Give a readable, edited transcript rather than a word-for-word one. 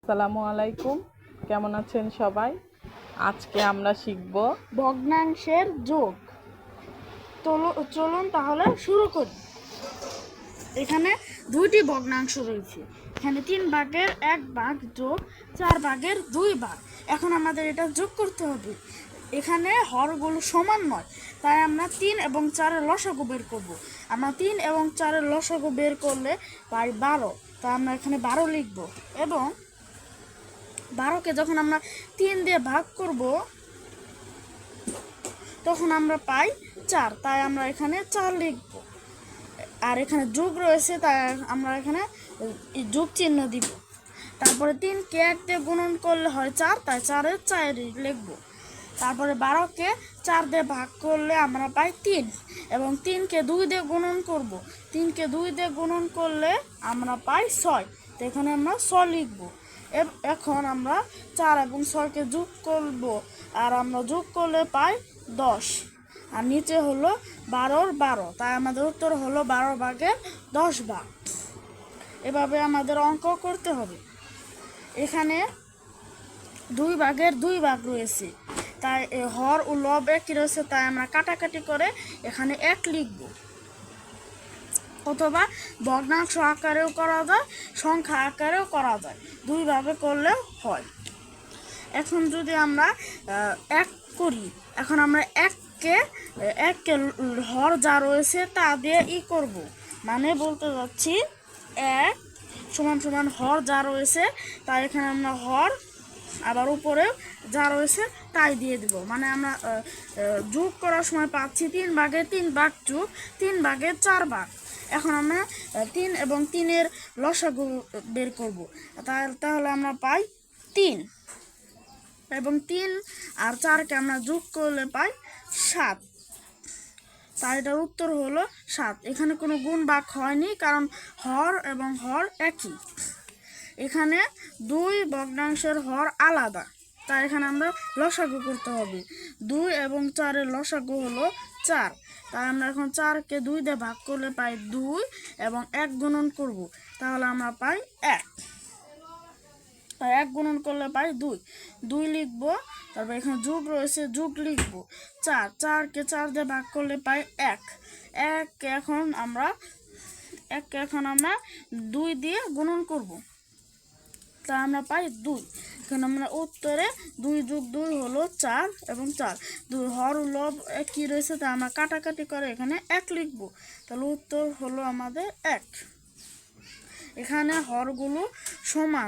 আসসালামু আলাইকুম, কেমন আছেন সবাই? আজকে আমরা শিখব ভগ্নাংশের যোগ। চলুন তাহলে শুরু করি। এখানে দুইটি ভগ্নাংশ রয়েছে। এখানে 3 ভাগের 1 ভাগ যোগ 4 ভাগের 2 ভাগ। এখন আমাদের এটা যোগ করতে হবে। এখানে হরগুলো সমান নয়, তাই আমরা 3 এবং 4-এর লসাগু বের করব। আমরা 3 এবং 4-এর লসাগু বের করলে পাই 12, তাই আমরা এখানে 12 লিখব। এবং 12কে যখন আমরা 3 দিয়ে ভাগ করব তখন আমরা পাই 4, তাই আমরা এখানে 4 লিখব। আর এখানে যোগ রয়েছে, তাই আমরা এখানে যোগ চিহ্ন দিব। তারপরে 3কে 1 দিয়ে গুণন করলে হয় 4, তাই 4-এর 4 লিখব। তারপরে 12কে 4 দিয়ে ভাগ করলে আমরা পাই 3 এবং 3কে 2 দিয়ে গুণন করব। 3কে 2 দিয়ে গুণন করলে আমরা পাই 6, তো এখানে আমরা 6 লিখব। এখন আমরা 4 এবং 6কে যোগ করব, আর আমরা যোগ করলে পাই 10, আর নিচে হলো 12-র 12, তাই আমাদের উত্তর হলো 12 ভাগের 10 ভাগ। এভাবে আমাদের অঙ্ক করতে হবে। এখানে 2 ভাগের 2 ভাগ রয়েছে, তাই হর ও লব একই রয়েছে, তাই আমরা কাটাকাটি করে এখানে 1 লিখব। অথবা ভগ্নাংশ আকারেও করা যায়, সংখ্যা আকারেও করা যায়, দুইভাবে করলেও হয়। এখন যদি আমরা 1 করি, এখন আমরা 1কে হর যা রয়েছে তা দিয়ে করব, মানে বলতে যাচ্ছি 1 সমান সমান হর যা রয়েছে তাই এখানে আমরা হর আবার উপরে যা রয়েছে তাই দিয়ে দেব। মানে আমরা যোগ করার সময় পাচ্ছি 3 ভাগের 3 ভাগ যোগ 3 ভাগের 4 ভাগ। এখন আমরা 3 এবং 3-এর লসাগু বের করব, তাহলে আমরা পাই 3 এবং 3 আর 4কে আমরা যোগ করলে পাই 7, তাই এটার উত্তর হলো 7। এখানে কোনো গুণ ভাগ হয়নি, কারণ হর এবং হর একই। এখানে 2 ভগ্নাংশের হর আলাদা, তাই এখানে আমরা লসাগু করতে হবে। 2 এবং 4-এর লসাগু হলো 4, তাই আমরা এখন 4কে 2 দিয়ে ভাগ করলে পাই 2 এবং 1 গুণন করব, তাহলে আমরা পাই 1, তাই 1 গুণন করলে পাই 2 লিখব। তারপর এখানে যোগ রয়েছে, যোগ লিখব। 4কে 4 দিয়ে ভাগ করলে পাই 1কে এখন আমরা 2 দিয়ে গুণন করব, তা আমরা পাই 2। এখন আমরা উত্তরে 2 যোগ 2 হলো 4 এবং 4, 2 হর লব একই রয়েছে, তা আমরা কাটাকাটি করে এখানে 1 লিখব, তাহলে উত্তর হলো আমাদের 1। এখানে হরগুলো সমান।